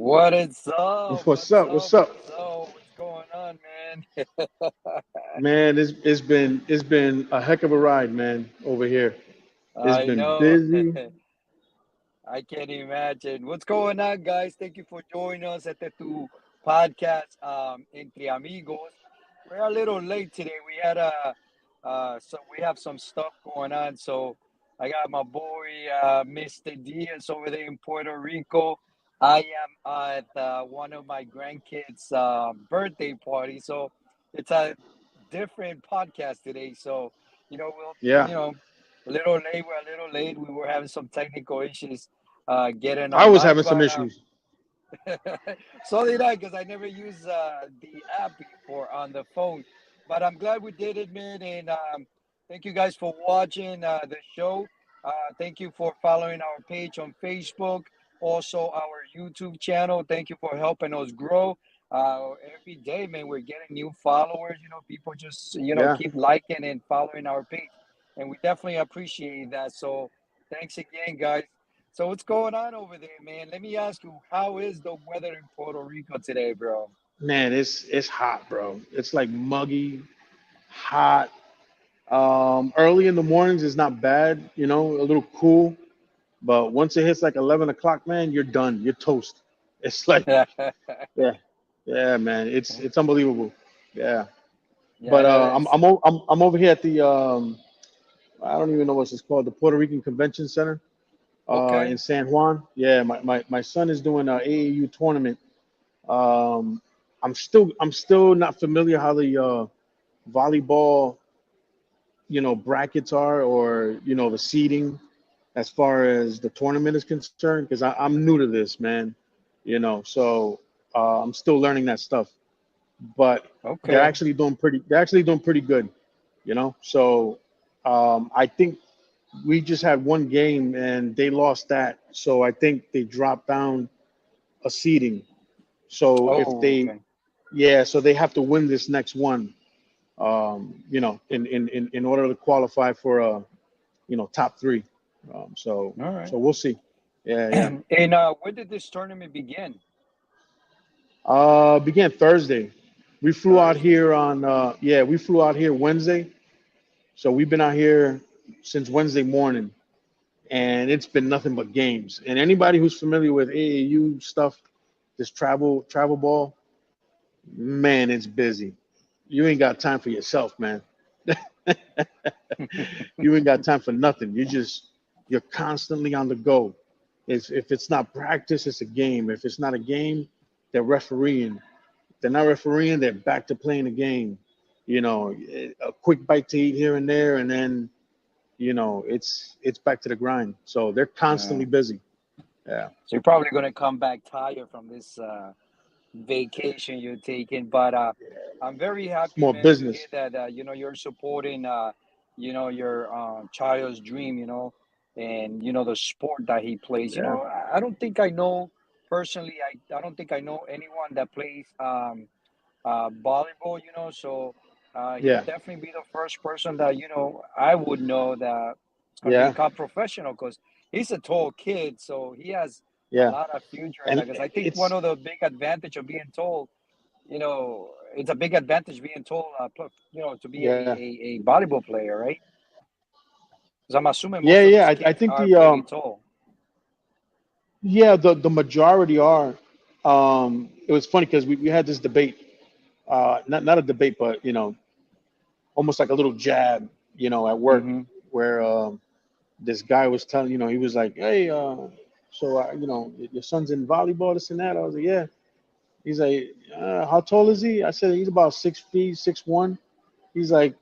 What is up? What's What's up? up? What's up, What's up? What's going on, man? man? It's been a heck of a ride, man. Over here, it's I been know. busy. I can imagine. What's going on, guys? Thank you for joining us at the two podcast, Entre Amigos. We're a little late today. So we have some stuff going on. So I got my boy, Mr. Diaz over there in Puerto Rico. I am at one of my grandkids' birthday party. So it's a different podcast today. So, Yeah, a little late. We're a little late. We were having some technical issues getting I on was live, having some but issues. so did I, because I never used the app before on the phone. But I'm glad we did it, man. And thank you guys for watching the show. Thank you for following our page on Facebook, also our YouTube channel. Thank you for helping us grow. Every day, man, we're getting new followers. People just Yeah, keep liking and following our page, and we definitely appreciate that. So thanks again, guys. So what's going on over there, man? Let me ask you, how is the weather in Puerto Rico today, bro? man, it's hot, bro. It's like muggy, hot. Early in the mornings is not bad, a little cool. But once it hits like 11 o'clock, man, you're done. You're toast. It's like, Yeah, yeah, yeah, man. It's unbelievable. Yeah. But that's I'm over here at the I don't even know what it's called, the Puerto Rican Convention Center in okay. San Juan. Yeah, my son is doing a AAU tournament. Um, I'm still not familiar how the volleyball brackets are, or the seeding as far as the tournament is concerned, because I'm new to this, man. So I'm still learning that stuff. But they're Okay. actually doing pretty. They're actually doing pretty good. So I think we just had one game and they lost that. So I think they dropped down a seeding. So if Oh, they, okay. yeah, so they have to win this next one, in order to qualify for top three. So All so right. we'll see. Yeah, yeah. And where did this tournament begin? Began Thursday. We flew out Thursday. here on we flew out here Wednesday. So we've been out here since Wednesday morning, and it's been nothing but games. And anybody who's familiar with AAU stuff, this travel ball, man, it's busy. You ain't got time for yourself, man. You ain't got time for nothing. You're constantly on the go. If it's not practice, it's a game. If it's not a game, they're refereeing. If they're not refereeing, they're back to playing the game. A quick bite to eat here and there, and then it's back to the grind. So they're constantly Yeah. busy. Yeah, So you're probably gonna come back tired from this vacation you're taking. But I'm very it's happy, more man, to hear business. that you're supporting your child's dream, and the sport that he plays. Yeah, I don't think I know personally. I don't think I know anyone that plays volleyball. So he'll yeah, definitely be the first person that I would know that is going to yeah, become professional, because he's a tall kid, so he has a yeah. lot of future in And that. Because I think one it's of the big advantage of being tall, it's a big advantage being tall, to be yeah, a volleyball player, right? Because I'm assuming yeah, most of yeah. those I kids think are the pretty tall. yeah, the majority are. It was funny because we had this debate, not a debate, but almost like a little jab, at work, Mm-hmm. where this guy was telling, he was like, hey, so your son's in volleyball, this and that. I was like, yeah. He's like, how tall is he? I said he's about 6 feet, 6'1". He's like,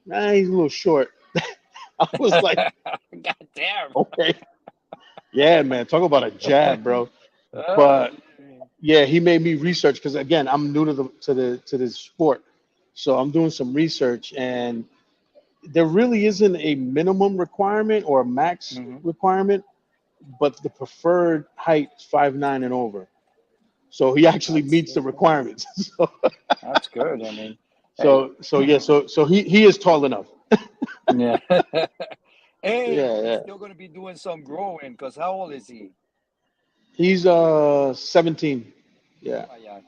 nah, he's a little short. I was like, God damn. okay, yeah, man, talk about a jab, bro. Oh, But yeah, he made me research because again, I'm new to this sport, so I'm doing some research, and there really isn't a minimum requirement or a max hmm requirement, but the preferred height is 5'9" and over. So he actually that's meets the requirements. so, that's good. I mean, hey, so yeah, so he is tall enough. yeah. Hey, Yeah, he's yeah. still gonna be doing some growing, because how old is he? He's 17. Yeah, Yeah.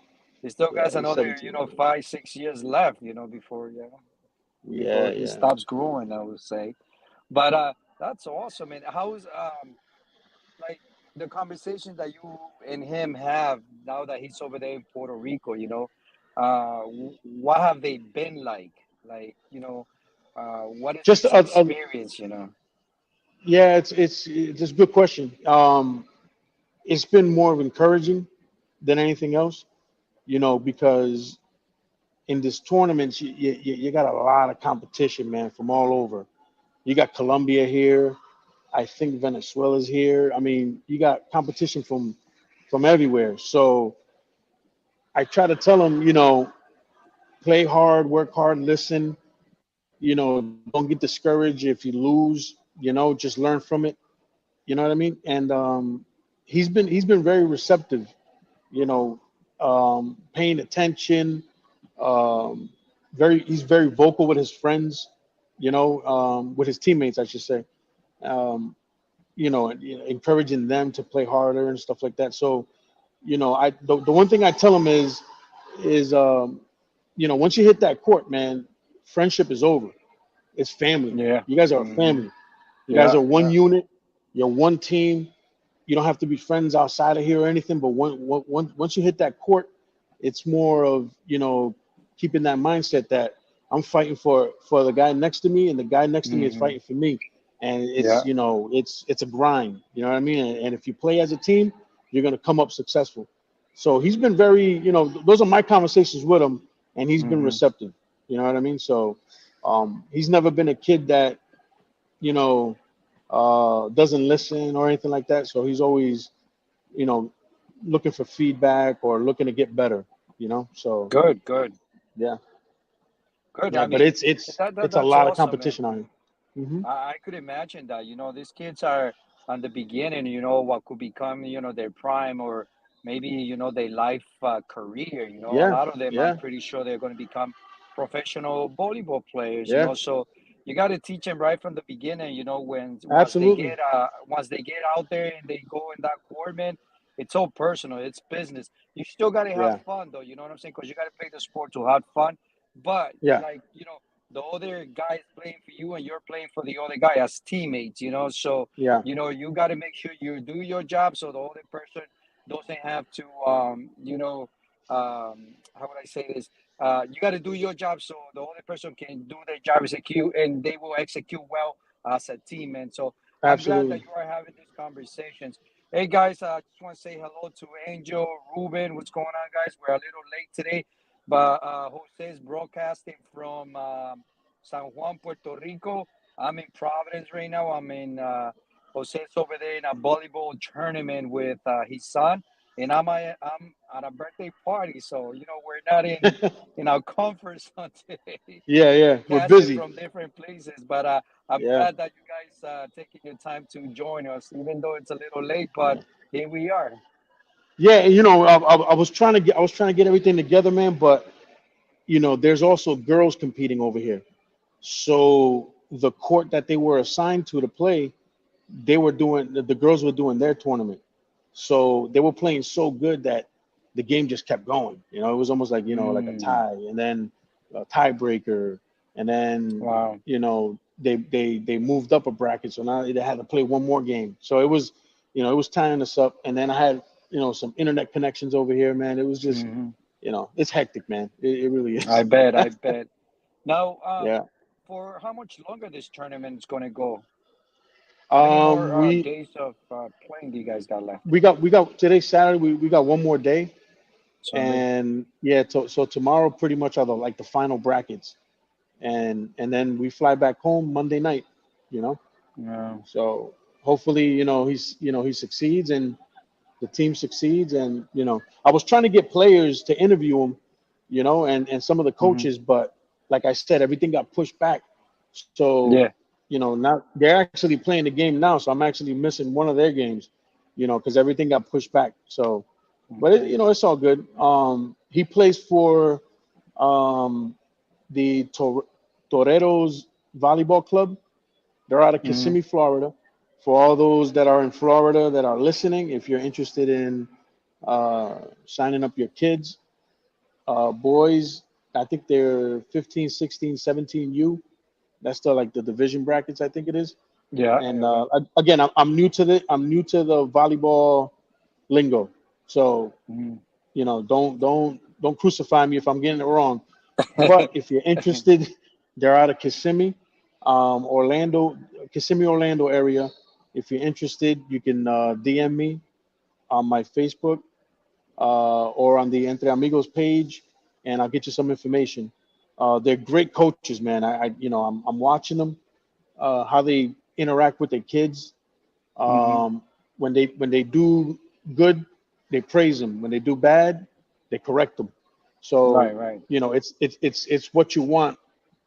He still yeah, got he's another, 17. 5, 6 years left, before Yeah, before he yeah. stops growing, I would say. But that's awesome. And how's like the conversation that you and him have now that he's over there in Puerto Rico, what have they been like? Like, what is Just his experience? yeah, it's just a good question. It's been more of encouraging than anything else, because in this tournament you got a lot of competition, man, from all over. You got Colombia here. I think Venezuela's here. I mean, you got competition from everywhere. So I try to tell them, play hard, work hard, listen. Don't get discouraged if you lose. Just learn from it. You know what I mean? And he's been very receptive. Paying attention. Um, he's very vocal with his friends. With his teammates, I should say. Um, encouraging them to play harder and stuff like that. So, the one thing I tell them is once you hit that court, man, friendship is over. It's family. Yeah. You guys are a Hmm. family. You guys Yeah. are one Yeah. unit. You're one team. You don't have to be friends outside of here or anything. But once you hit that court, it's more of keeping that mindset that I'm fighting for the guy next to me, and the guy next to me is Hmm. fighting for me. And Yeah. it's a grind. You know what I mean? And if you play as a team, you're gonna come up successful. So he's been very, those are my conversations with him, and he's been Hmm. receptive. You know what I mean? So he's never been a kid that you know doesn't listen or anything like that. So he's always you know looking for feedback or looking to get better. So Good. Good. yeah, Good. yeah. I But mean, it's a that's lot of awesome, man. competition on him. I could imagine that, these kids are on the beginning, what could become, their prime or maybe, their life career. A Yeah, lot of them, I'm yeah, pretty sure they're going to become professional volleyball players, yeah. so you got to teach them right from the beginning, when Absolutely. once they get out there and they go in that court, man, it's so personal, it's business. You still got to have Yeah, fun though, you know what I'm saying? Because you got to play the sport to have fun, but yeah, like, the other guy is playing for you and you're playing for the other guy as teammates, so yeah. you got to make sure you do your job so the other person doesn't have to how would I say this, you got to do your job so the other person can do their job, execute, and they will execute well as a team. And so I'm glad that Absolutely. you are having these conversations. Hey guys, I just want to say hello to Angel, Ruben. What's going on, guys? We're a little late today, but Jose is broadcasting from San Juan, Puerto Rico. I'm in Providence right now. I'm in Jose's over there in a volleyball tournament with his son, and I'm at a birthday party. So we're not in our comfort zone today, Yeah, yeah. We're broadcasting busy. from different places. But I'm Yeah, glad that you guys taking your time to join us, even though it's a little late. But yeah. here we are. Yeah, I was trying to get everything together, man. But there's also girls competing over here. So the court that they were assigned to play, the girls were doing their tournament. So they were playing so good that the game just kept going. It was almost like a Mm, tie, and then a tiebreaker, and then wow. they moved up a bracket, so now they had to play one more game. So it was tying us up, and then I had some internet connections over here, man. It was just Hmm. it's hectic, man. It really I is. bet. I bet. Now, Yeah. for how much longer this tournament is going to go? How many more We days of playing do you guys got left? we got today's Saturday. We got one more day, Sunday. and yeah. So tomorrow pretty much are the final brackets, and then we fly back home Monday night. You know. Yeah. So hopefully he succeeds and the team succeeds, and I was trying to get players to interview him, and some of the Hmm. coaches, but like I said, everything got pushed back. So Yeah. now they're actually playing the game now, so I'm actually missing one of their games, because everything got pushed back. So, but Okay. it's all good. He plays for um, the Toreros Volleyball Club. They're out of Hmm. Kissimmee, Florida. For all those that are in Florida that are listening, if you're interested in signing up your kids, boys, I think they're 15, 16, 17U. That's the like the division brackets, I think it is. Yeah. And Okay. again, I'm new to the volleyball lingo. So, Mhm. don't crucify me if I'm getting it wrong. But if you're interested, they're out of Kissimmee, Orlando, Kissimmee, Orlando area. If you're interested, you can DM me on my Facebook or on the Entre Amigos page, and I'll get you some information. They're great coaches, man. I'm watching them, how they interact with their kids. Mhm. Um, when they do good, they praise them. When they do bad, they correct them. Right. So Right. it's what you want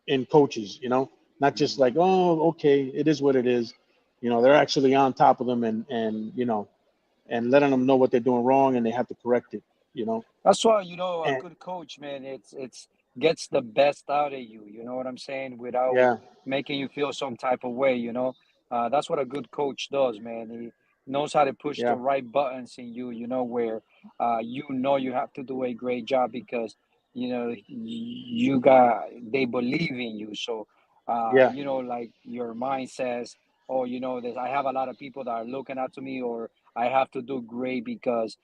in coaches. Not just Mhm. like, oh, okay, it is what it is. They're actually on top of them, and letting them know what they're doing wrong, and they have to correct it. You know, That's why, a and good coach, man, it's gets the best out of you. You know what I'm saying? Without yeah, making you feel some type of way. That's what a good coach does, man. He knows how to push the yeah, right buttons in you, where you have to do a great job because they believe in you. So yeah, like your mind says, oh, this I have a lot of people that are looking up to me, or I have to do great because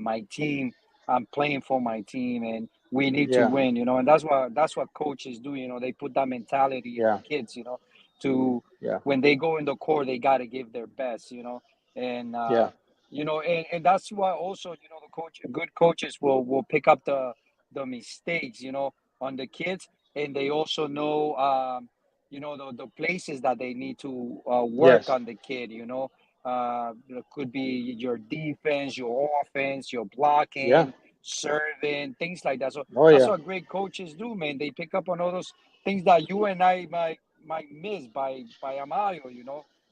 my team I'm playing for my team and we need to yeah, win, and that's what coaches do, they put that mentality in the yeah, kids, to yeah, when they go in the court, they got to give their best, and yeah, and that's why also, the good coaches will pick up the mistakes, on the kids, and they also know the places that they need to work yes, on the kid, it could be your defense, your offense, your blocking, yeah, serving, things like that. So oh that's yeah, what great coaches do, man. They pick up on all those things that you and I might miss by Amario.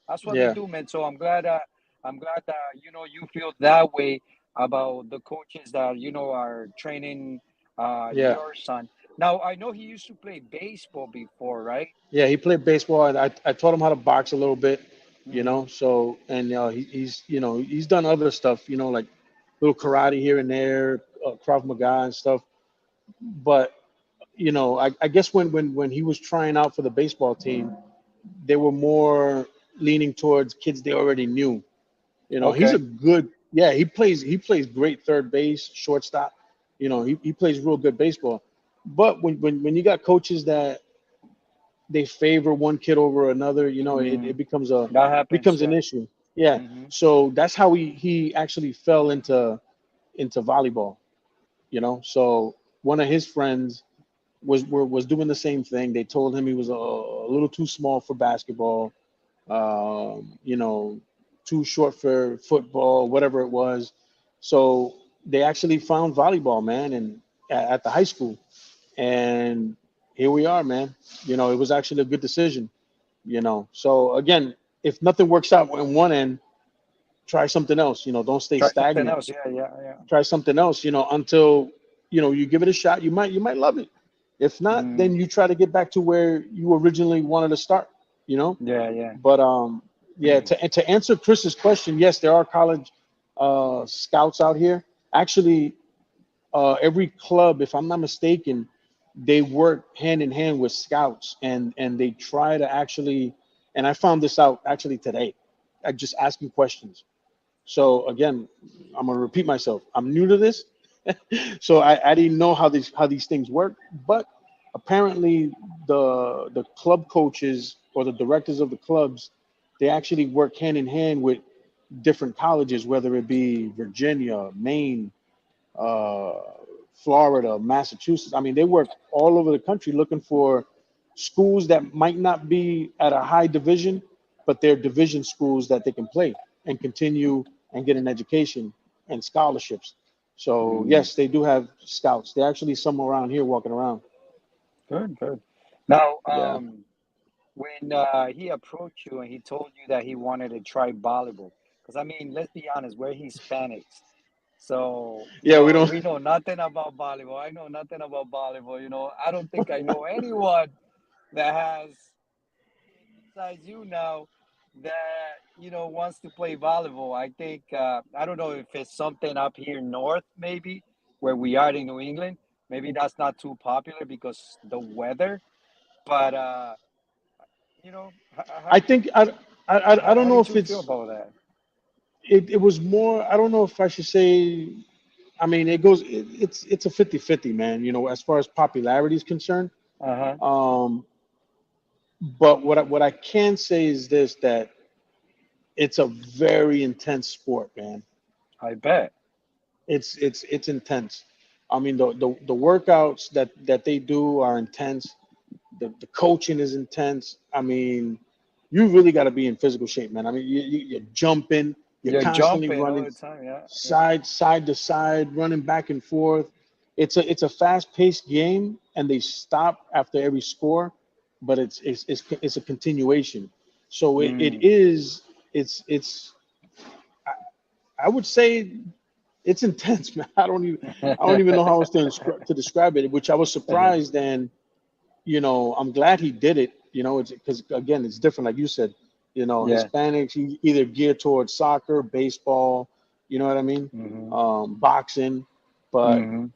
That's what they yeah, do, man. So I'm glad that you feel that way about the coaches that are training yeah. your son. Now I know he used to play baseball before, right? Yeah, he played baseball, and I taught him how to box a little bit, Mm-hmm. So, and he's done other stuff, like little karate here and there, Krav Maga and stuff. But I guess when he was trying out for the baseball team, they were more leaning towards kids they already knew. He's a Okay. good, yeah, he plays great third base, shortstop. He plays real good baseball. But when you got coaches that they favor one kid over another, it Mm, that happens, becomes an yeah. issue. Yeah. Mm-hmm. So that's how he actually fell into volleyball. So one of his friends was doing the same thing. They told him he was a little too small for basketball, um, you know, too short for football, whatever it was. So they actually found volleyball, man, and at the high school, and here we are, man. It was actually a good decision. So again, if nothing works out in one end, try something else. Don't stay Try something stagnant. else. Yeah, yeah, yeah. Try something else. Until you give it a shot. You might love it. If not, Mm, then you try to get back to where you originally wanted to start. You know. yeah, yeah. But yeah. To answer Chris's question, yes, there are college scouts out here. Actually, every club, if I'm not mistaken, they work hand in hand with scouts, and they try to actually. And I found this out actually today. I just asking questions. So again, I'm gonna repeat myself. I'm new to this, so I didn't know how these things work. But apparently, the club coaches or the directors of the clubs, they actually work hand in hand with different colleges, whether it be Virginia, Maine, uh, Florida, Massachusetts. I mean, they work all over the country looking for schools that might not be at a high division, but they're division schools that they can play and continue and get an education and scholarships. So Mm, yes, they do have scouts. They're actually some around here walking around. good, good. Now, Yeah. when he approached you and he told you that he wanted to try volleyball, because I mean, let's be honest, we're Hispanics, so Yeah, we don't. we know nothing about volleyball. I know nothing about volleyball. I don't think I know anyone that has besides you now. that wants to play volleyball. I think I don't know if it's something up here north, maybe where we are in New England. Maybe that's not too popular because the weather. But I think I don't how know did if you feel it's about that? it was more. I don't know if I should say. I mean, it goes. It's a 50-50, man. As far as popularity is concerned. Uh huh. Um, but what I can say is this, that it's a very intense sport, man. I bet. It's intense. I mean, the workouts that they do are intense. The coaching is intense. I mean, you really got to be in physical shape, man. I mean, you're jumping, you're You're constantly jumping all running the time. Yeah. Yeah. side to side, running back and forth. It's a fast paced game, and they stop after every score, but it's a continuation. So it Mm. is it's I would say it's intense, man. I don't even know how else to describe it. Which I was surprised, and I'm glad he did it. It's because again, it's different, like you said. Yeah. Hispanics either geared towards soccer, baseball. You know what I mean? Hmm. Boxing, but Hmm.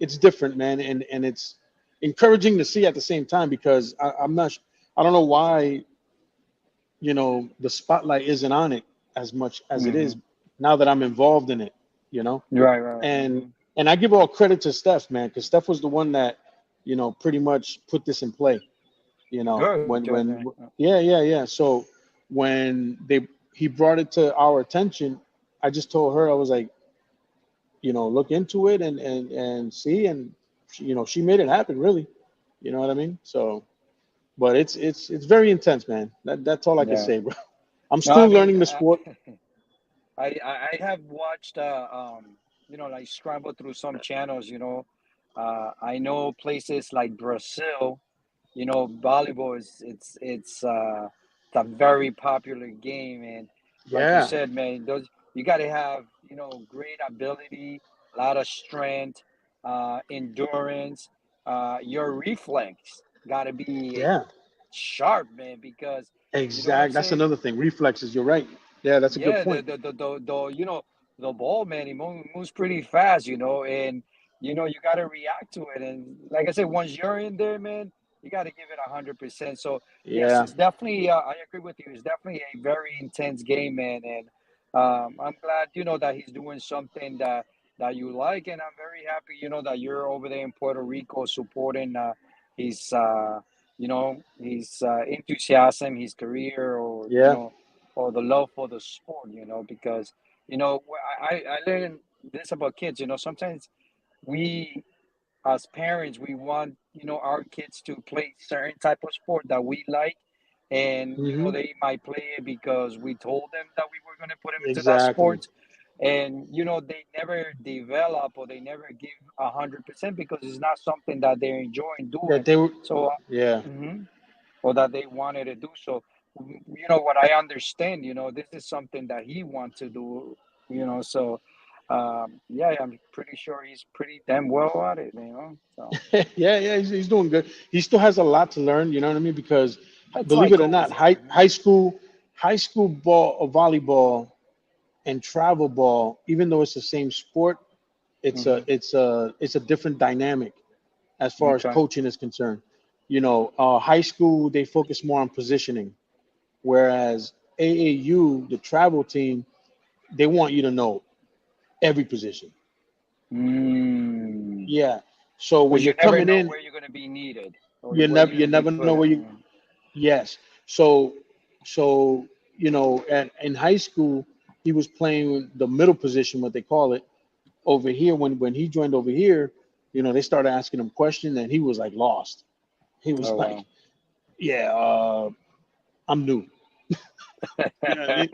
it's different, man, and it's encouraging to see at the same time because I'm not. I don't know why the spotlight isn't on it as much as it is Hmm. now that I'm involved in it. You know, Right. Right. and Hmm. and I give all credit to Steph, man, because Steph was the one that pretty much put this in play. Good. When Good. Man. yeah. So when he brought it to our attention, I just told her, I was like, look into it and see, and she made it happen, really. You know what I mean? So, but it's very intense, man. That's all I can Yeah. say, bro. I'm No, still I mean, learning the sport. I have watched like scramble through some channels. I know places like Brazil. Volleyball is it's a very popular game, and like you Yeah, said, man, those you got to have great ability, a lot of strength, endurance. Your reflex got to be yeah, sharp, man, because you know what I'm exact. That's saying. another thing. Reflexes. You're right. Yeah, that's a good Yeah, point. the ball, man, it moves pretty fast, and you got to react to it. And like I said, once you're in there, man, you got to give it 100%. So yes, Yeah, it's definitely. I agree with you. It's definitely a very intense game, man, and I'm glad that he's doing something that you like, and I'm very happy, that you're over there in Puerto Rico supporting his his enthusiasm, his career, or yeah, or the love for the sport, because I learned this about kids. Sometimes we as parents we want our kids to play certain type of sport that we like, and hmm they might play it because we told them that we were going to put them into that exactly. sport, and they never develop or they never give 100% because it's not something that they're enjoying That doing. they were. So Yeah, mhm, or that they wanted to do. So, what I understand, this is something that he wants to do, So, yeah, I'm pretty sure he's pretty damn well at it. So yeah. He's doing good. He still has a lot to learn. You know what I mean? Because it's believe like it or not, coaching. high school ball volleyball and travel ball, even though it's the same sport, Hmm. it's a different dynamic as far as Okay. coaching is concerned. High school they focus more on positioning, whereas AAU, the travel team, they want you to know every position. Mm. Yeah. So when Because you're you never coming know in, where you're going to be needed or you where never you're you going to be never know put. where you. Yes. So in high school he was playing the middle position, what they call it. Over here, when he joined over here, they started asking him questions, and he was like lost. He was Oh, like, wow. "Yeah, I'm new." You know what I mean?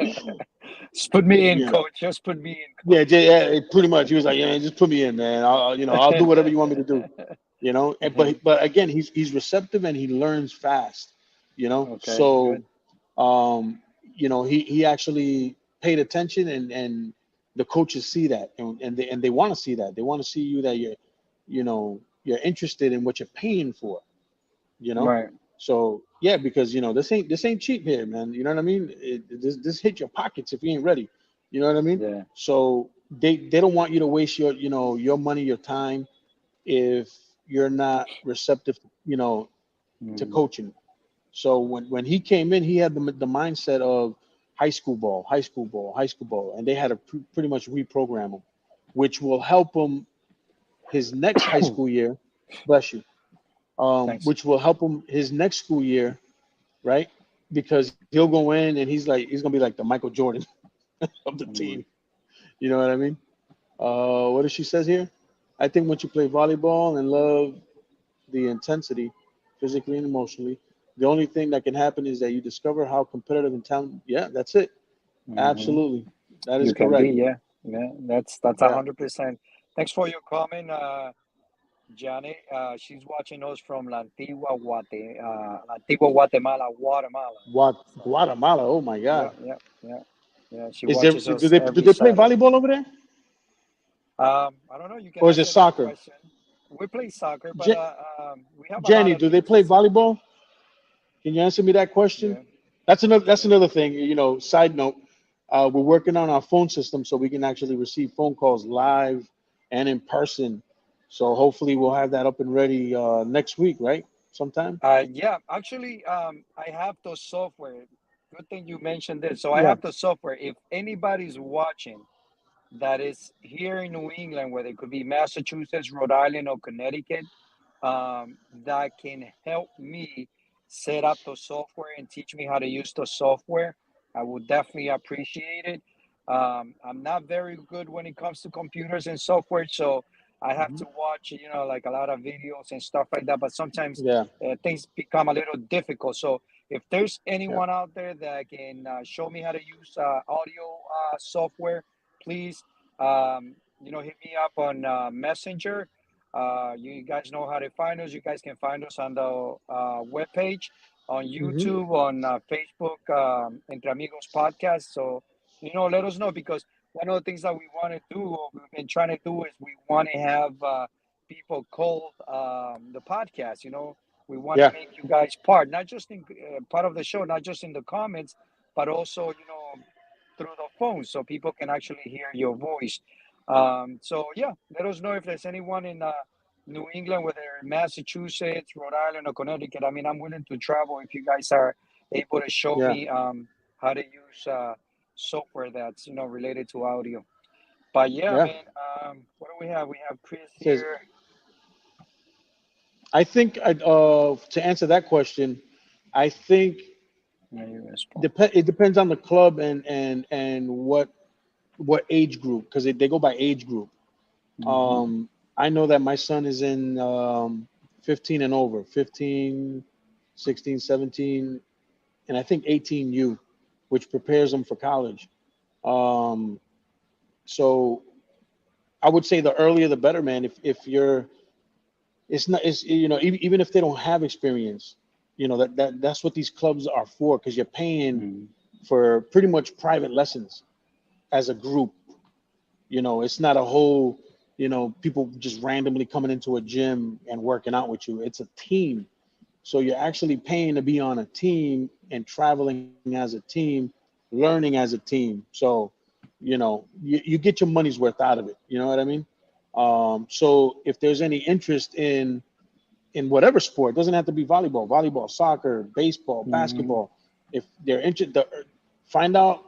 Just put me in, Yeah, coach. Just put me in, yeah, coach. pretty much. He was like, "Yeah, just put me in, man. I'll do whatever you want me to do." And, Mhm. but again, he's receptive and he learns fast. Okay, So good. he actually paid attention, and the coaches see that, and they want to see that. They want to see you that you're interested in what you're paying for. you know Right. so Yeah, because this ain't cheap here, man. You know what I mean? This hit your pockets if you ain't ready. You know what I mean? Yeah. So they don't want you to waste your money, your time if you're not receptive, to Mm. coaching. So when he came in, he had the mindset of high school ball, high school ball, high school ball, and they had to pretty much reprogram him, which will help him his next high school year. Bless you. Thanks. Which will help him his next school year, right? Because he'll go in and he's gonna be like the Michael Jordan of the team. Mm. You know what I mean? What does she says here? I think once you play volleyball and love the intensity, physically and emotionally, the only thing that can happen is that you discover how competitive and talented. Yeah, that's it. Hmm. Absolutely, that is You can be, correct. yeah. Yeah, that's Yeah. 100%. Thanks for your comment, Janet. She's watching us from La Antigua Guatemala, Guatemala. So, Guatemala. Oh my yeah, God. yeah, yeah, yeah. She Is there watches do us they do every they play Saturday. volleyball over there, I don't know. You can or is it answer that soccer? question. We play soccer, but J- we have a lot Jenny, of do they leagues play and stuff. volleyball? Can you answer me that question? Yeah, That's yeah. another thing. Side note, we're working on our phone system so we can actually receive phone calls live and in person. So hopefully we'll have that up and ready next week, right? Sometime. Yeah, actually, I have the software. Good thing you mentioned this. So I Yeah. have the software. If anybody's watching that is here in New England, whether it could be Massachusetts, Rhode Island, or Connecticut, that can help me set up the software and teach me how to use the software, I would definitely appreciate it. I'm not very good when it comes to computers and software, so I have Mhm. to watch, like a lot of videos and stuff like that. But sometimes Yeah. things become a little difficult. So if there's Yeah. anyone out there that can show me how to use audio software, please, hit me up on Messenger. You guys know how to find us. You guys can find us on the webpage, on Hmm. YouTube, on Facebook, Entre Amigos podcast. So, let us know, because one of the things that we want to do, or we've been trying to do, is we want to have people call the podcast. We want to Yeah. make you guys part, not just in part of the show, not just in the comments, but also, through the phone, so people can actually hear your voice. So yeah, let us know if there's anyone in New England, whether Massachusetts, Rhode Island, or Connecticut. I mean, I'm willing to travel if you guys are able to show Yeah. me how to use software that's related to audio. But yeah, Yeah. man, what do we have? We have Chris Says here. I think to answer that question, I think Yeah, you respond. it depends on the club and what age group, because they go by age group. Hmm. Um, I know that my son is in 15 and over, 15, 16, 17, and I think 18U, which prepares them for college. Um, so I would say the earlier the better, man. If you're, it's not, it's even if they don't have experience, that's what these clubs are for, because you're paying Hmm. for pretty much private lessons as a group. It's not a whole, people just randomly coming into a gym and working out with you. It's a team. So you're actually paying to be on a team and traveling as a team, learning as a team. So, you get your money's worth out of it. You know what I mean? So if there's any interest in whatever sport, it doesn't have to be volleyball, soccer, baseball, Hmm. basketball. If they're interested, find out,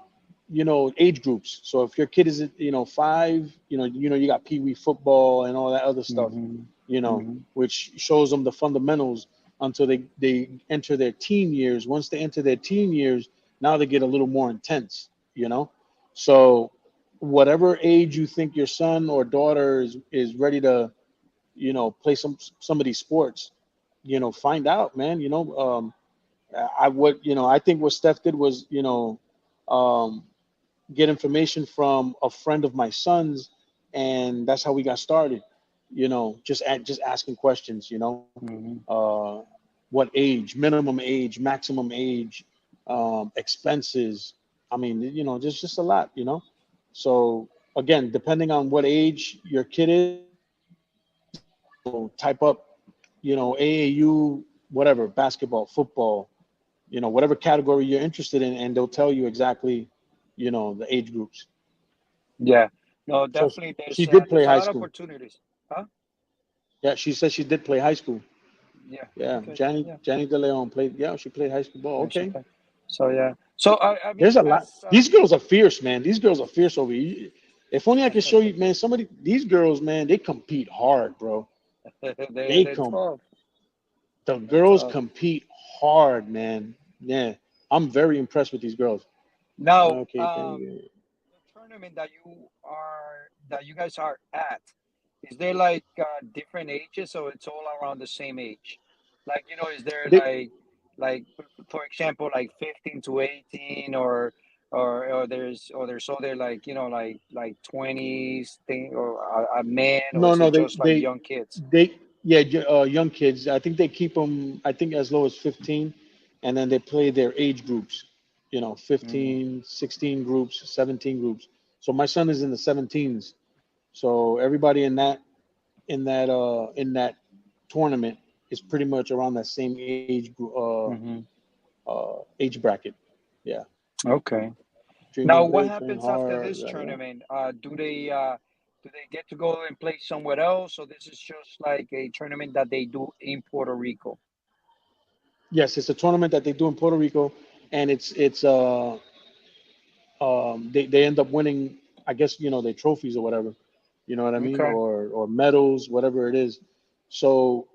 age groups. So if your kid is, 5, you got pee wee football and all that other stuff, Hmm. Hmm. which shows them the fundamentals until they enter their teen years. Once they enter their teen years, now they get a little more intense, So whatever age you think your son or daughter is ready to, play some of these sports, find out, man. I think what Steph did was, um, get information from a friend of my son's, and that's how we got started. Just asking questions. Hmm. What age, minimum age, maximum age, expenses. I mean, just a lot. So again, depending on what age your kid is, type up, AAU, whatever, basketball, football. you know, whatever category you're interested in, and they'll tell you exactly, you know, the age groups. Yeah. No, So definitely. she did play There's a high lot of school. opportunities. Huh? Yeah, she said she did play high school. Yeah. Yeah, Okay. Yeah. Johnny De Leon played. Yeah, she played high school ball. Yeah. She Okay, play. So yeah. So I mean, there's a lot. as These girls are fierce, man. These girls are fierce over here. If only I could show you, man. Somebody, these girls, man, they compete hard, bro. They they're come. tough. The They're girls tough. compete hard, man. Yeah, I'm very impressed with these girls. Now, Okay, thank you. the tournament that you guys are at, is there like different ages, or it's all around the same age? Like, is there They, like for example, like 15 to 18, or there's other like like 20s thing, or a man, or no, is no, it just like young kids? yeah, young kids. I think they keep them. I think as low as 15, and then they play their age groups. You know, Mm, 15, 16 groups, 17 groups. So my son is in the 17s. So everybody in that tournament is pretty much around that same hmm. age bracket. Yeah, Okay. Now, dreaming what big, playing happens after hard. this Yeah, yeah. tournament? Do they get to go and play somewhere else, or this is just like a tournament that they do in Puerto Rico? Yes, it's a tournament that they do in Puerto Rico, and they end up winning. I guess you know their trophies or whatever. You know what I mean, Okay. or medals, whatever it is. So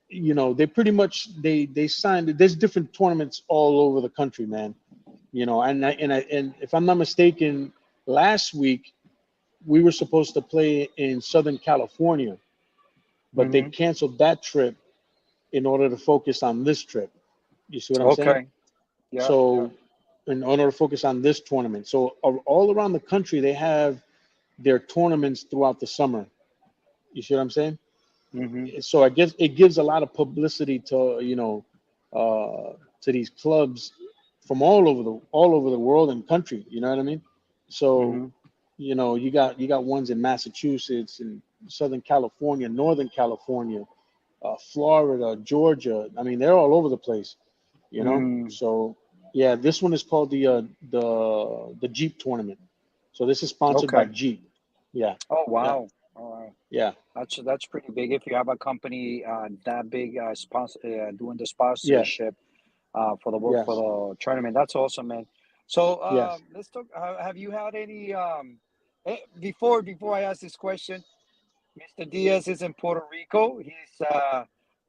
you know they pretty much they signed. There's different tournaments all over the country, man. You know, and if I'm not mistaken, last week we were supposed to play in Southern California, but they Hmm. canceled that trip in order to focus on this trip. You see what I'm saying? Okay. Yeah. Yeah. So, in order to focus on this tournament, so all around the country they have their tournaments throughout the summer. You see what I'm saying? Hmm. So I guess it gives a lot of publicity to to these clubs from all over the world and country. You know what I mean? So Hmm. you know you got ones in Massachusetts and Southern California, Northern California, Florida, Georgia. I mean they're all over the place. You know. Mm. So yeah, this one is called the Jeep tournament. So this is sponsored by Okay. Jeep. Yeah, Oh, yeah, wow. All right. yeah, That's pretty big. If you have a company that big sponsor doing the yes, sponsorship for yes, the tournament, that's awesome, man. So yes. let's talk. Have you had any before I ask this question? Mr. Diaz is in Puerto Rico. He's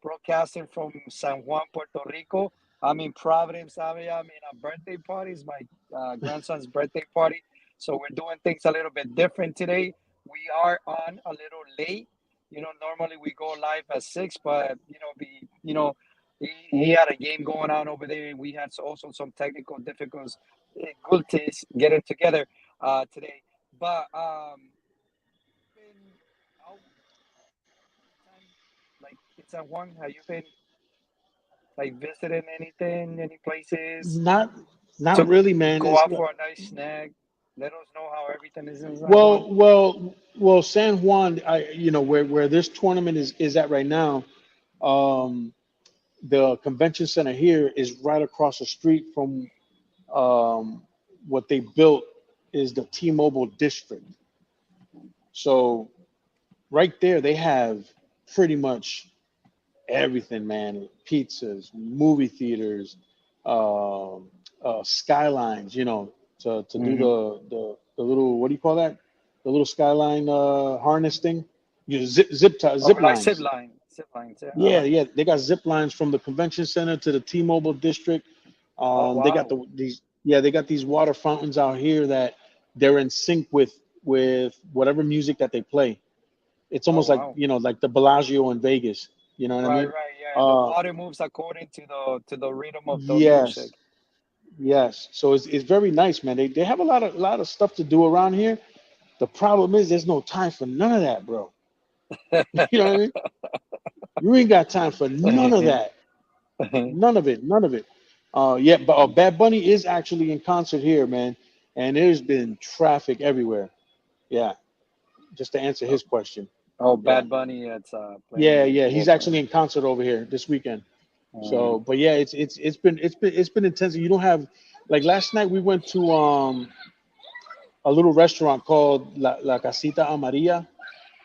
broadcasting from San Juan, Puerto Rico. I'm in Providence, Area. I'm in a birthday party. It's my grandson's birthday party. So we're doing things a little bit different today. We are on a little late. Normally we go live at 6, but he had a game going on over there, and we had also some technical difficulties getting together today. But been out anytime, like in San Juan? Have you been like visiting anything, any places Not not to really, man. go It's out for a nice snack? Let us know how everything is in San Juan. well. San Juan, you know where this tournament is at right now. Um, the convention center here is right across the street from um, what they built is the T-Mobile district. So right there, they have pretty much everything, man. Pizzas, movie theaters, skylines. You know, to do Mm-hmm. the little what do you call that? The little skyline harness thing. You Oh, zip like lines. zip lines. Yeah. Yeah, yeah. They got zip lines from the convention center to the T-Mobile district. Oh, They got wow. these yeah they got these water fountains out here that they're in sync with whatever music that they play. It's Oh, almost like wow. you know like the Bellagio in Vegas. You know what I Right, mean? right. Yeah, and the Uh, water moves according to the rhythm of the yes, music. yes. So it's very nice, man. They have a lot of stuff to do around here. The problem is there's no time for none of that, bro. You know what I mean? You ain't got time for none of that. None of it. None of it. Yeah, but Bad Bunny is actually in concert here, man, and there's been traffic everywhere. Yeah, just to answer his question. Oh, Yeah, Bad Bunny, it's yeah, playing yeah. will He's play. actually in concert over here this weekend. So, but yeah, it's been intense. You don't have like last night we went to a little restaurant called La Casita Amarilla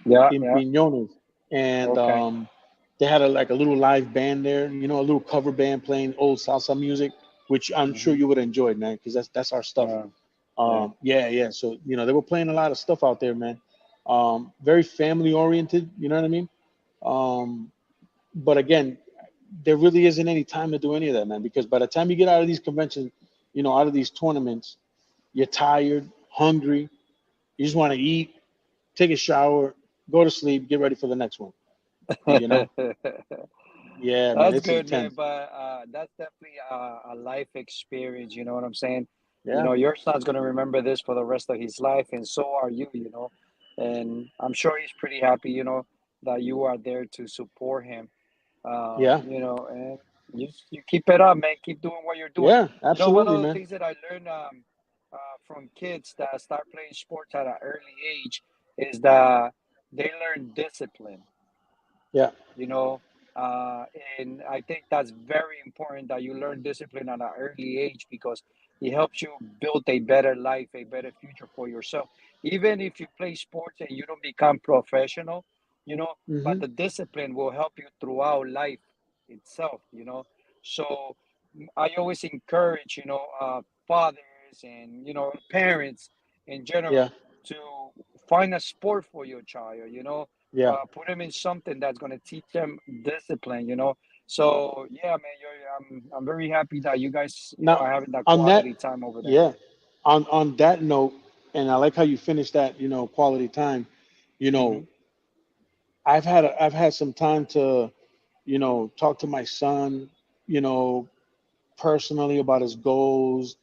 Yeah, in yeah. Piñones, and Okay. they had like a little live band there, a little cover band playing old salsa music, which I'm sure Hmm. you would enjoy, man, because that's our stuff. Yeah, yeah. Yeah, yeah. So they were playing a lot of stuff out there, man. Very family oriented, you know what I mean? Um, but again, there really isn't any time to do any of that, man, because by the time you get out of these conventions, out of these tournaments, you're tired, hungry, you just want to eat, take a shower, go to sleep, get ready for the next one. You know? Yeah, man, That's it's good, man. intense. But that's definitely a life experience. You know what I'm saying? Yeah, Your son's gonna remember this for the rest of his life, and so are you. And I'm sure he's pretty happy. That you are there to support him. yeah, And you keep it up, man. Keep doing what you're doing. yeah, One absolutely, of the man. things that I learned from kids that start playing sports at an early age is that they learn discipline. Yeah, You know, uh, and I think that's very important that you learn discipline at an early age because it helps you build a better life, a better future for yourself. Even if you play sports and you don't become professional, but hmm, the discipline will help you throughout life itself. So I always encourage, fathers and, parents in yeah, general to find a sport for your child. yeah. Put them in something that's going to teach them discipline. So yeah, man, I'm very happy that you guys, Now, are having that on that, quality time over there. yeah, on that note, and I like how you finished that. Quality time. You know, Hmm. I've had some time to talk to my son. You know, personally about his goals,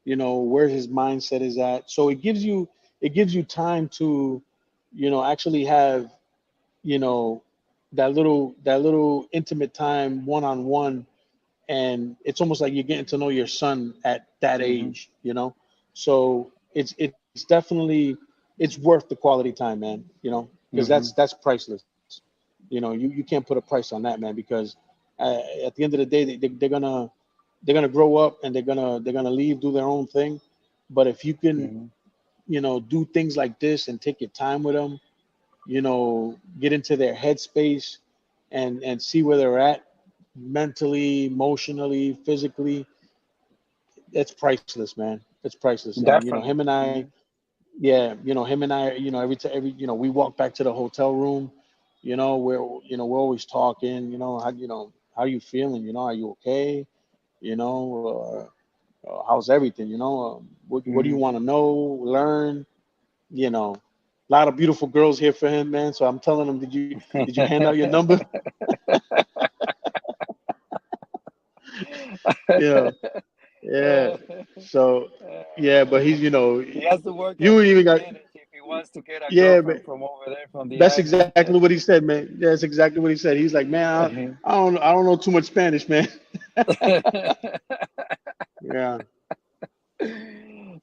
where his mindset is at. So it gives you time to, actually have, you know, that little intimate time one on one, and it's almost like you're getting to know your son at that Hmm. age. So it's definitely it's worth the quality time, man. Because that's Hmm. that's priceless. You can't put a price on that, man, because at the end of the day, they're gonna grow up and they're gonna leave, do their own thing. But if you can, Hmm. do things like this and take your time with them, get into their headspace and see where they're at mentally, emotionally, physically, it's priceless, man. It's priceless. And him Definitely. and I, Hmm. yeah, him and I, we walk back to the hotel room, we're always talking, how you feeling, are you okay? You know, how's everything? What do you Hmm. want to know, learn? A lot of beautiful girls here for him, man. So I'm telling him, did you hand out your number? Yeah, yeah. Uh, So yeah, but he's, he has to work on you his even got, advantage if he wants to get a yeah, girlfriend man. from over there from the That's island. exactly what he said, man. Yeah, that's exactly what he said. He's like, man, I don't know too much Spanish, man. Yeah,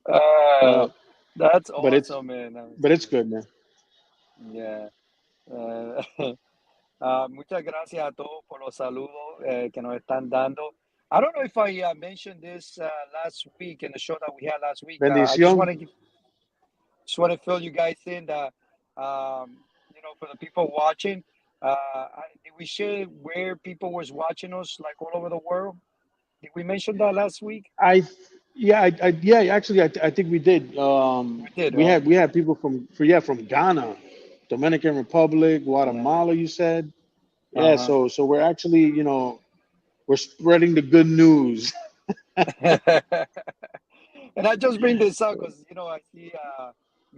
uh, yeah. that's But it's awesome, man. but it's good, man. Yeah. Uh, muchas gracias a todos por los saludos que nos están dando. I don't know if I mentioned this last week in the show that we had last week. I just Bendición. want to fill you guys in that for the people watching. Did we share where people was watching us like all over the world? Did we mention that last week? I yeah, yeah, actually I think we did. We did, We right? had we had people from Ghana, Dominican Republic, Yeah. Guatemala, you said. Yeah, Uh-huh. so we're actually, we're spreading the good news. And I just bring this up because I see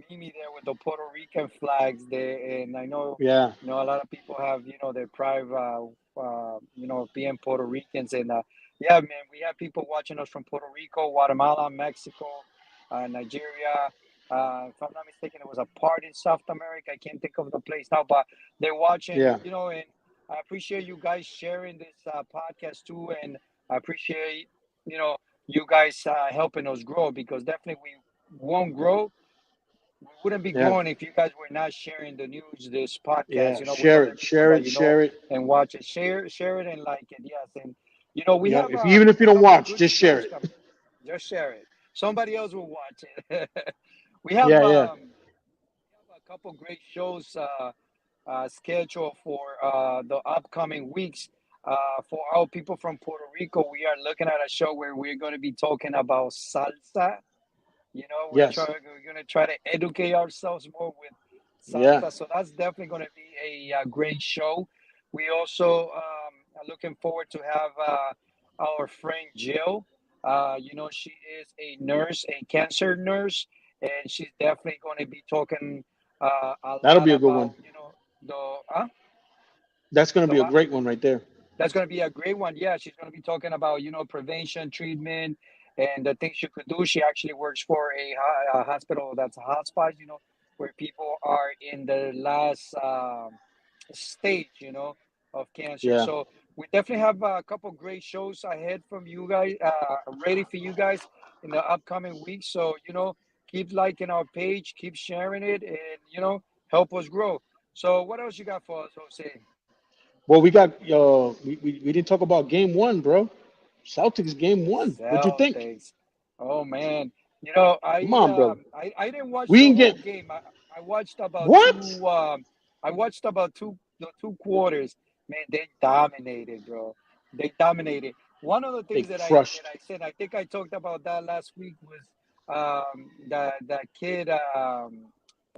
Mimi there with the Puerto Rican flags there, and I know Yeah, a lot of people have their pride, being Puerto Ricans, and yeah, man, we have people watching us from Puerto Rico, Guatemala, Mexico, Nigeria. If I'm not mistaken, it was a part in South America. I can't think of the place now, but they're watching, yeah, and I appreciate you guys sharing this podcast too, and I appreciate you know you guys helping us grow because definitely we won't grow. We wouldn't be yeah, growing if you guys were not sharing the news, this podcast, yeah. with Share other it, people share that it, share it. and watch it. Share it and like it. Yes. And We Yeah. have If even if you a don't couple watch, good just share shows it. coming. Just share it. Somebody else will watch it. we have Yeah, yeah. a couple great shows scheduled for the upcoming weeks. For our people from Puerto Rico, we are looking at a show where we're going to be talking about salsa. Yes. We're gonna try to educate ourselves more with Yeah. salsa. So that's definitely gonna be a great show. We also are looking forward to have our friend Jill. She is a nurse, a cancer nurse, and she's definitely going to be talking a That'll lot be a good about one. the That's gonna the be a what? great one right there. That's going to be a great one. Yeah, she's going to be talking about prevention, treatment, and the things you could do. She actually works for a hospital that's a hospice. Where people are in the last stage, of cancer. Yeah. So we definitely have a couple great shows ahead from you guys, ready for you guys in the upcoming weeks. So keep liking our page, keep sharing it, and help us grow. So what else you got for us, Jose? Well, we didn't talk about game one, bro. Celtics game one. What'd you think? Celtics. Oh man, Come on, brother. I didn't watch We the didn't whole get game. I watched about what? two the two quarters. Man, they dominated, bro. They dominated. One of the They things that crushed. I said, I think I talked about that last week was that kid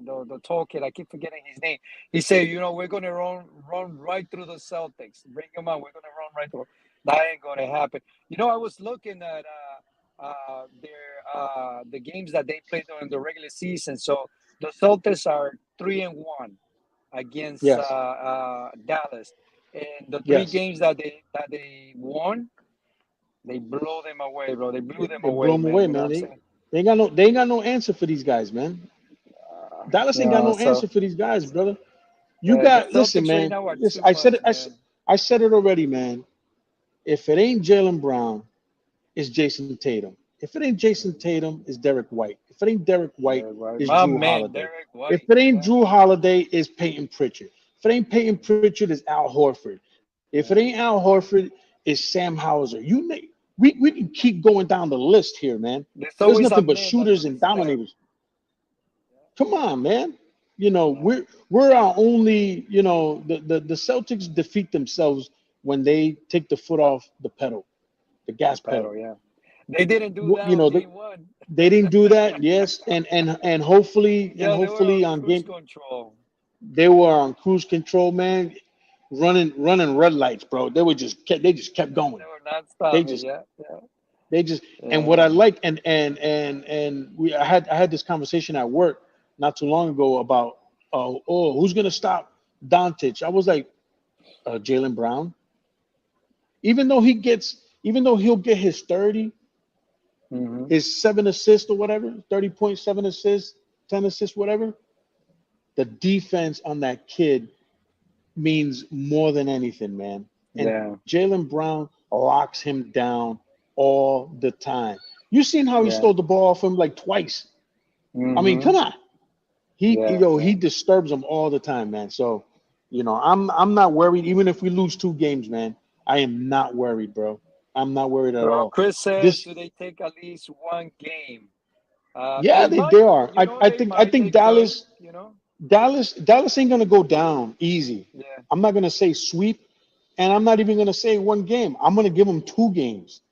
the tall kid. I keep forgetting his name. He said, we're gonna run right through the Celtics. Bring them on. We're gonna run right through. That ain't gonna happen. I was looking at the games that they played during the regular season. So the Celtics are 3-1 against Yes. Dallas, and the three Yes. games that they won, they blew them away, bro. They blew them They blew away, them man. away, You know what man. I'm saying? They ain't got no answer for these guys, man. Dallas ain't got no So answer for these guys, brother. You the got listen, Celtics right man. now are Listen, too much, man. I said it already, man. If it ain't Jalen Brown, it's Jason Tatum. If it ain't Jason Tatum, it's Derek White. If it ain't Derek White, Derek White, it's my Drew man, Holiday. Derek If White. it ain't Yeah, Drew Holiday, it's Peyton Pritchard. If it ain't Peyton Pritchard, it's Al Horford. If it yeah. ain't Al Horford, it's Sam Hauser. We can keep going down the list here, man. There's There's always a nothing but man that's shooters gonna and step. dominators. Come on, man. You know, Yeah, we're our only, the Celtics defeat themselves when they take the foot off the pedal, the the gas pedal. pedal. Yeah, they didn't do that You on know, game one. they didn't do that, yes, and Yeah, they were hopefully on on cruise game control. they were on cruise control, man, running red lights, bro. They just kept They going. were not They stopping. just Yeah, yeah, they just and what yeah. I liked and we I had this conversation at work not too long ago about who's gonna stop Doncic. I was like Jalen Brown, even though he'll get his 30, Hmm. his 7 assists or whatever, 30.7 assists, 10 assists, whatever. The defense on that kid means more than anything, man. And Yeah, Jalen Brown locks him down all the time. You seen how he yeah. stole the ball from like twice. I mean, come Hmm. on. He Yeah, you know yeah. he disturbs them all the time, man. So, I'm not worried. Even if we lose 2 games, man, I am not worried, bro. I'm not worried at Well, all. Chris says, This, should they take at least one game? yeah, They they might. are. I They think I might. think They could. Dallas ain't gonna go down easy. Yeah. I'm not gonna say sweep, and I'm not even gonna say 1 game. I'm gonna give them 2 games.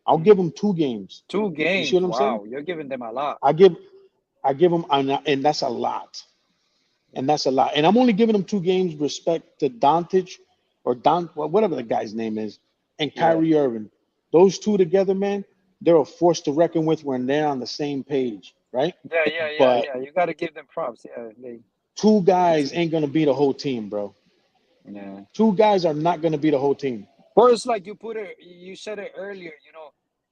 I'll give Hmm. them 2 games. Two You see games. what I'm saying? Wow, you're giving them a lot. I give I give them, and that's a lot. And Yeah, that's a lot. And I'm only giving them 2 games respect to Doncic or whatever the guy's name is, and yeah, Kyrie Irving. Those two together, man, they're a force to reckon with when they're on the same page, right? yeah, yeah, yeah, But yeah. You got to give them props. Yeah, two it's guys ain't gonna be the whole team, bro. yeah. 2 guys are not gonna be the whole team. Well, it's like you said it earlier.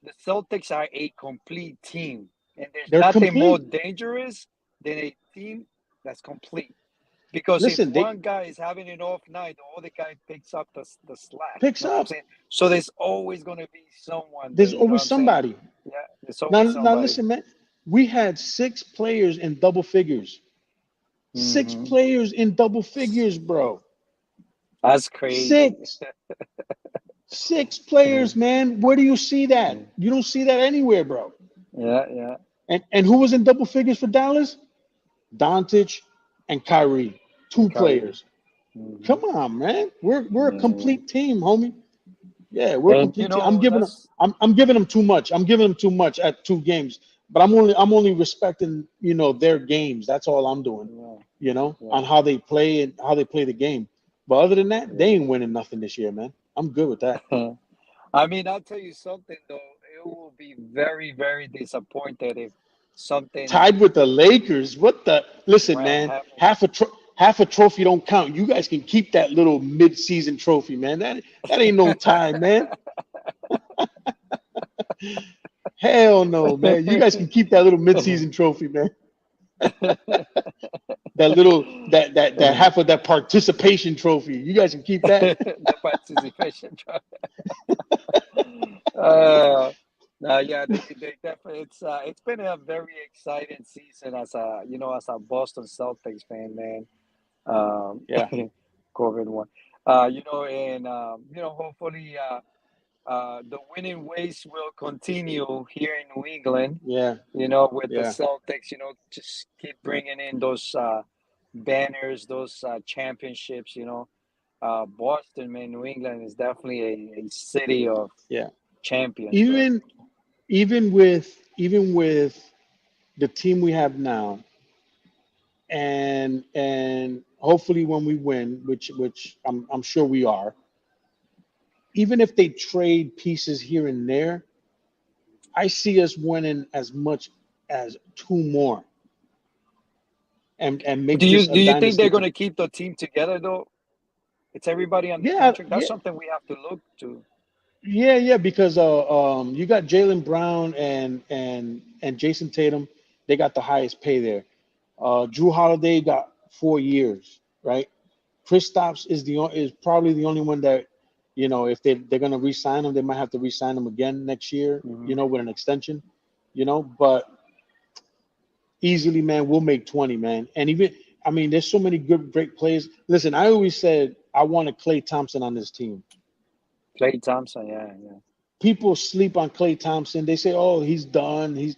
The Celtics are a complete team, and there's They're nothing more complete. dangerous than a team that's complete. Because if Listen, they one guy is having an off night, the other guy picks up the slack. You picks know what I'm up. saying? So there's always going to be someone there. There's You know what always I'm saying? somebody. Yeah, there's Now, always now somebody. listen, man. We had 6 players in double figures. Six Hmm. players in double figures, bro. That's crazy. Six. Six players, man. Where do you see that? Yeah, You don't see that anywhere, bro. yeah, yeah. And who was in double figures for Dallas? Doncic and Kyrie. And Two Kyrie. players. Hmm. Come on, man. We're a Yeah, yeah. complete team, homie. Yeah, we're a And complete team. I'm giving them that's I'm giving them too much. I'm giving them too much at 2 games. But I'm only respecting, their games. That's all I'm doing, yeah, on yeah, how they play and how they play the game. But other than that, they yeah. ain't winning nothing this year, man. I'm good with that. I mean, I'll tell you something though. It will be very, very disappointed if something Tied with the Lakers. What the? Listen, right man. happens. Half a trophy don't count. You guys can keep that little mid-season trophy, man. That ain't no tie, man. Hell no, man. You guys can keep that little mid-season trophy, man. That half of that participation trophy. You guys can keep that. The participation trophy. Yeah, they definitely. It's been a very exciting season as a Boston Celtics fan, man. Yeah, COVID one. And hopefully, the winning ways will continue here in New England. yeah, With the yeah. Celtics, just keep bringing in those banners, those championships. Boston, man, New England is definitely a city of Yeah. champions, bro. Even even with the team we have now, and hopefully when we win, which I'm sure we are, even if they trade pieces here and there, I see us winning as much as two more and Do make you this a do you think dynasty they're going team. to keep the team together though? It's everybody on the Yeah, contract. That's yeah, something we have to look to. yeah, because you got Jalen Brown and Jason Tatum. They got the highest pay there. Drew Holiday got 4 years, right? Kristaps is probably the only one that, if they're gonna re-sign him, they might have to re-sign him again next year, Hmm. with an extension, But easily, man, we'll make 20, man. And even, I mean, there's so many good, great players. Listen, I always said I wanted Klay Thompson on this team. Clay Thompson, yeah, yeah. People sleep on Klay Thompson. They say, "Oh, he's done." He's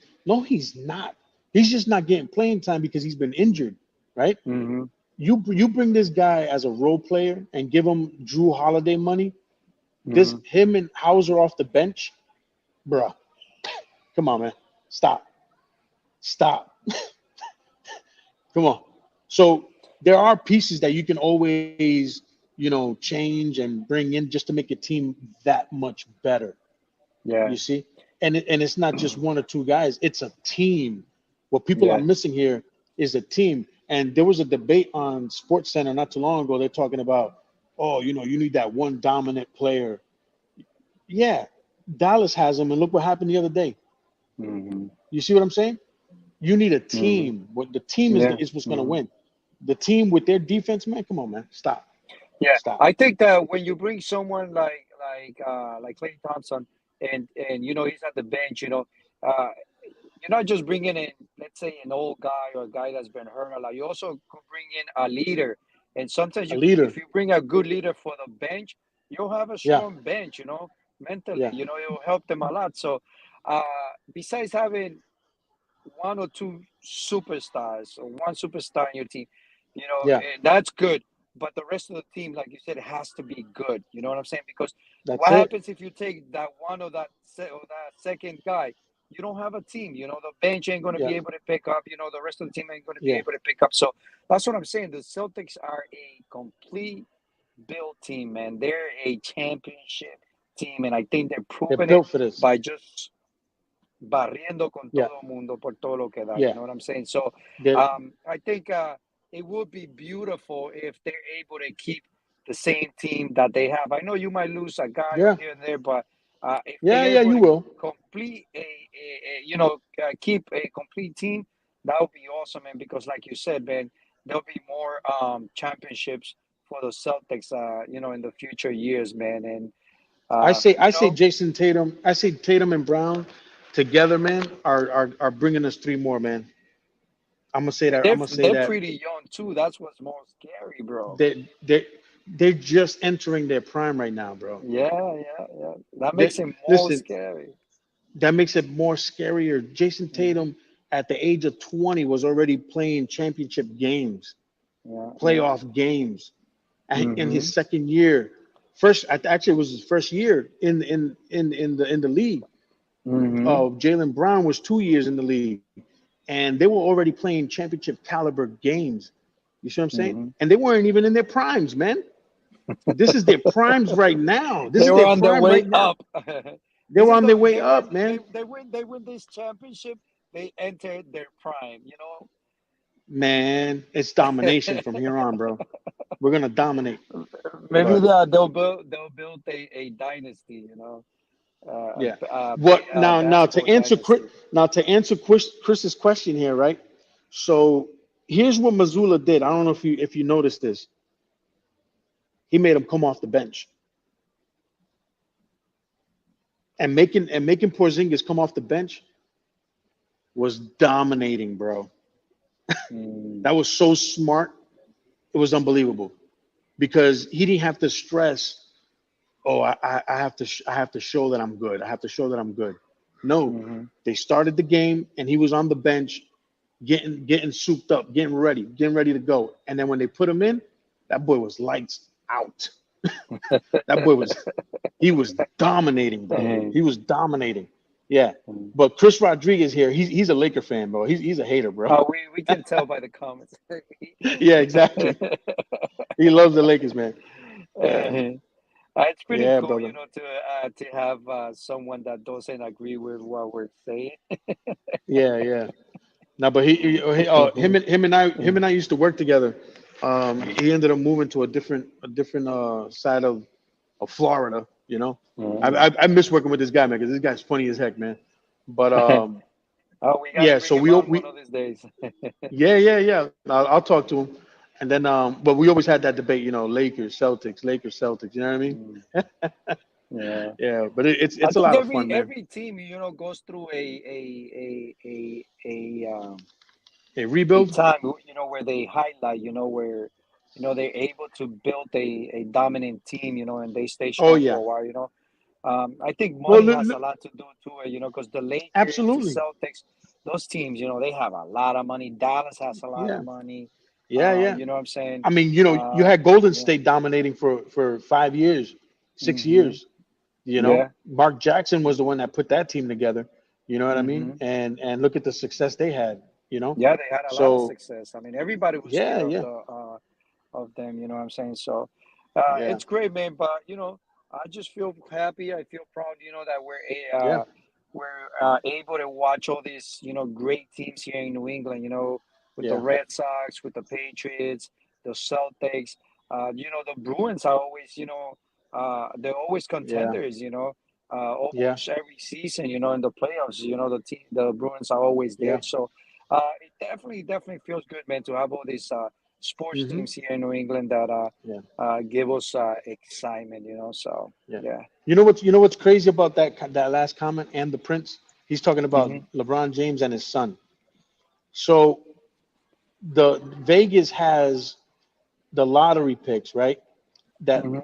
not. He's just not getting playing time because he's been injured, right? Hmm. You bring this guy as a role player and give him Drew Holiday money. This Hmm. him and Hauser off the bench, bruh. Come on, man. Stop. Stop. Come on. So there are pieces that you can always, change and bring in just to make a team that much better. Yeah, You see? And it's not just one or two guys, it's a team. What people are yeah. missing here is a team. And there was a debate on Sports Center not too long ago. They're talking about, oh, you need that one dominant player. Yeah, Dallas has them, and look what happened the other day. Hmm. You see what I'm saying? You need a Hmm. team. What the team is Yeah. is what's going to Hmm. win. The team with their defense, man. Come on, man. Stop. Yeah, Stop. I think that when you bring someone like Clay Thompson and he's at the bench, uh, you're not just bringing in, let's say, an old guy or a guy that's been hurt a lot. You also could bring in a leader, and sometimes A if leader. you bring a good leader for the bench, you'll have a Yeah. strong bench. Mentally, Yeah. it will help them a lot. So, uh, besides having one or two superstars or one superstar in your team, Yeah. that's good. But the rest of the team, like you said, it has to be good. You know what I'm saying? Because That's what it. happens if you take that one or that second guy? You don't have a team. The bench ain't going to Yeah. be able to pick up. The rest of the team ain't going to be Yeah. able to pick up. So that's what I'm saying. The Celtics are a complete built team, man. They're a championship team, and I think they're They're proving it built for this. by just barriendo con Yeah. todo el mundo por todo lo que da. You Yeah. know what I'm saying? So They're, I think it would be beautiful if they're able to keep the same team that they have. I know you might lose a guy or yeah. here and there, but if Yeah. they're Yeah. able You to will. complete keep a complete team, that would be awesome, man. Because like you said, man, there'll be more championships for the Celtics, in the future years, man. And I uh, say I you say know, Jason Tatum. I say Tatum and Brown together, man, are bringing us three more, man. I'm gonna say and that. I'm they're gonna say they're that pretty young too. That's what's more scary, bro. they they're just entering their prime right now, bro. Yeah, yeah, yeah. That They, makes it more listen, scary. that makes it more scarier. Jason Hmm. Tatum at the age of 20 was already playing championship games, Yeah, yeah. playoff games in Hmm. his second year. First, actually, it was his first year in the league. Hmm. Jalen Brown was 2 years in the league, and they were already playing championship caliber games. You see what I'm saying? Hmm. And they weren't even in their primes, man. This is their primes right now. This They is were their on their prime way right now. up. They This were is on their the way up, man. they win this championship. They entered their prime. Man, it's domination from here on, bro. We're gonna dominate. Maybe But they'll build a dynasty. yeah, what now to Basketball answer dynasty. Chris's question here, right? So here's what Missoula did. I don't know if you noticed this. He made him come off the bench and making Porzingis come off the bench was dominating, bro. Mm, That was so smart. It was unbelievable because he didn't have to stress. Oh, I have to show that I'm good. I have to show that I'm good. No, hmm. they started the game and he was on the bench, getting souped up, getting ready to go. And then when they put him in, that boy was lights out. That boy was he was dominating, bro. He was dominating. Yeah. But Chris Rodriguez here, he's a Laker fan, bro. He's a hater, bro. Oh, we can tell by the comments. Yeah, exactly. He loves the Lakers, man. Yeah. It's pretty Yeah, cool, brother. to have someone that doesn't agree with what we're saying. Yeah, yeah. No, but him and I used to work together. He ended up moving to a different side of Florida. Mm. I miss working with this guy, man, because this guy's funny as heck, man. But Oh, we got to yeah, bring so him we on we one of these days. yeah. I'll talk to him, and then but we always had that debate, Lakers, Celtics, Lakers, Celtics. You know what I mean? Mm, yeah. Yeah, but I it's a think lot of every fun, man. every team, goes through Hey, a rebuild. time, where they highlight, where they're able to build a dominant team, and they stay Oh strong for yeah. a while. I think Well, money has a lot to do to it, because the Lakers, the absolutely. Celtics, those teams, they have a lot of money. Dallas has a lot of Yeah, money. yeah. You know what I'm saying? I mean, you had Golden Yeah. State dominating for 5 years, six Hmm. years. Yeah. Mark Jackson was the one that put that team together. You know what I mean? Hmm. And look at the success they had. Yeah, they had a lot of So success. I mean, everybody was yeah, scared of yeah, them. You know what I'm saying? So, yeah, it's great, man. But I just feel happy. I feel proud. That yeah, we're able to watch all these great teams here in New England. With the yeah, Red Sox, with the Patriots, the Celtics. The Bruins are always they're always yeah, contenders. yeah, Almost every season. In the playoffs. The Bruins are always there. yeah. So. It definitely feels good, man, to have all these sports Hmm. teams here in New England that Yeah, give us excitement. So yeah. yeah. You know what's crazy about that last comment and the Prince? He's talking about Hmm. LeBron James and his son. So the Vegas has the lottery picks, right? That Hmm.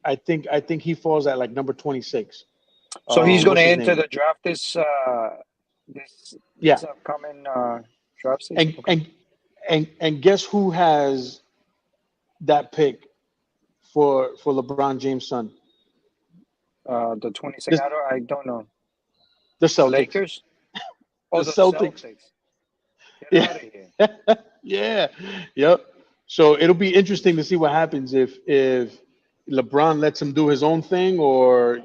I think he falls at like number 26. So he's going What's to his enter name? the draft this Yeah, upcoming draft season. and Okay. and and guess who has that pick for LeBron James' son? The 26. The I don't know. the The Celtics. Lakers. The Oh, the Celtics. Celtics. Get Yeah, out of here. yeah, yep. So it'll be interesting to see what happens if LeBron lets him do his own thing, or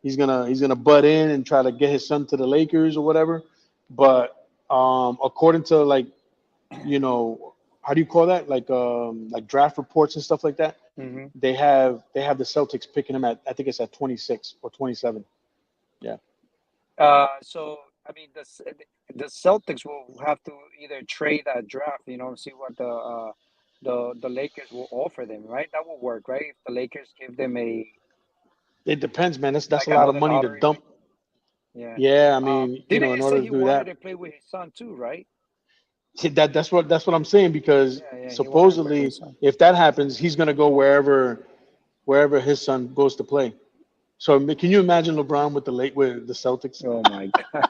he's gonna butt in and try to get his son to the Lakers or whatever. But according to how do you call that? Like draft reports and stuff like that. Hmm. They have the Celtics picking him at, I think it's at 26 or 27. Yeah. So I mean, the Celtics will have to either trade that draft, see what the Lakers will offer them, right? That will work, right? If the Lakers give them It depends, man. That's like a lot of another money to lottery dump. pick. Yeah. Yeah, I mean, Didn't in you order say to he do wanted that, to play with his son too, right? see, that's what I'm saying because Yeah, man. He wanted to play with supposedly, his son. if that happens, he's gonna go wherever his son goes to play. So can you imagine LeBron with the Celtics? Oh my God.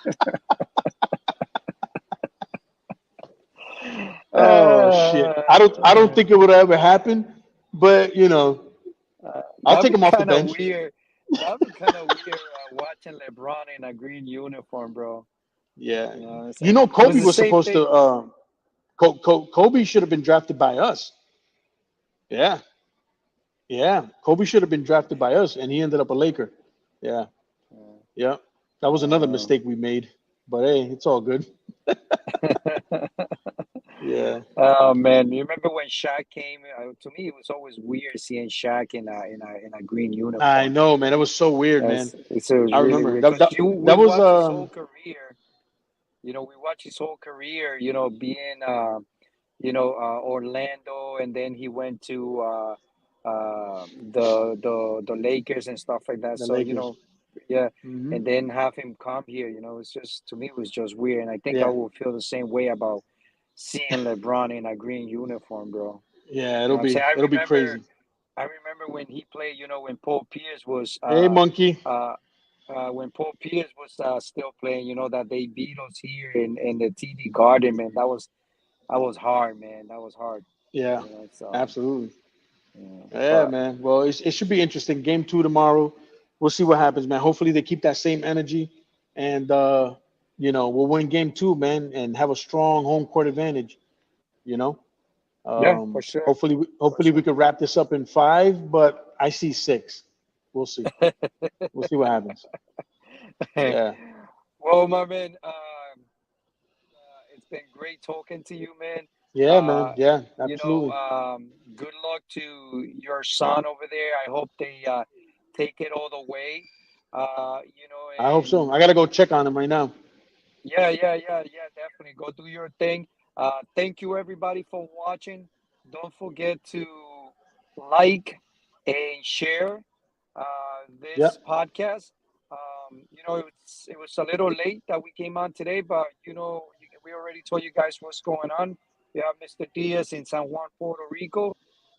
Oh shit! I don't think it would ever happen, but I'll That'd take be him off the kind of bench. weird. That'd be kind of weird watching LeBron in a green uniform, bro. Yeah, You know, it was Kobe the was same supposed to. thing. Kobe should have been drafted by us. Yeah, yeah. Kobe should have been drafted by us, and he ended up a Laker. Yeah, yeah. That was another Uh, mistake we made, but hey, it's all good. Yeah, oh man, you remember when Shaq came? To me, it was always weird seeing Shaq in a green I uniform. know, man. It was so weird, man. It was I really remember weird because we that was watched his whole career. You know, we watched his whole career. You know, being Orlando, and then he went to the Lakers and stuff like that. the So Lakers. yeah, Hmm. and then have him come here. You know, it's just to me it was just weird, and I think I Yeah, will feel the same way about seeing LeBron in a green uniform, bro. yeah. You know It'll what I'm saying? be it'll be crazy. I remember when he played. You know, when Paul Pierce was Hey, monkey. uh. When Paul Pierce was still playing, you know that they beat us here in the TD Garden, man. That was hard, man. That was hard. Yeah, You know, so absolutely. yeah. Yeah, But man. Well, it should be interesting. Game two tomorrow. We'll see what happens, man. Hopefully they keep that same energy, and we'll win game two, man, and have a strong home court advantage. You know, yeah, for sure, for hopefully we sure. could wrap this up in five, but I see six. We'll see. We'll see what happens. Yeah. Well, my man, it's been great talking to you, man. Yeah, man. Uh, Yeah, absolutely. good luck to your son over there. I hope they take it all the way. I hope so. And I gotta go check on him right now. yeah. Definitely go do your thing. Thank you everybody for watching. Don't forget to like and share Yeah. this podcast. It was a little late that we came on today, but we already told you guys what's going on. We have Mr. Diaz in San Juan, Puerto Rico,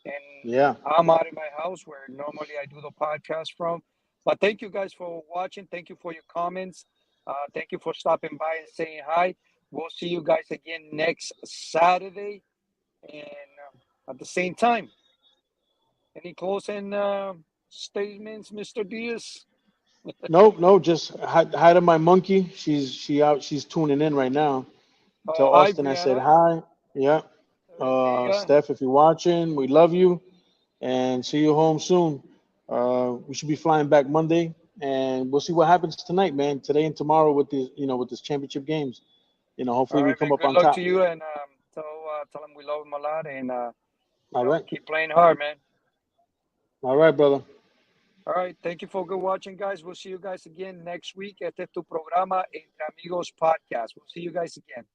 and Yeah. I'm out in my house where normally I do the podcast from. But thank you guys for watching. Thank you for your comments. Thank you for stopping by and saying hi. We'll see you guys again next Saturday and at the same time. Any closing statements, Mr. Diaz? Nope, no, just hi to my monkey. She's tuning in right now. Oh, Tell hi, Austin I said Brianna. hi. Yeah. Amiga. Steph, if you're watching, we love you and see you home soon. We should be flying back Monday, and we'll see what happens tonight, man. Today and tomorrow with with this championship games. All Hopefully we right, man. come up Good on luck to top. you, and tell him we love him a lot, and All right. keep playing hard, man. All right, brother. All right. Thank you for good watching, guys. We'll see you guys again next week at Tu Programa Entre Amigos podcast. We'll see you guys again.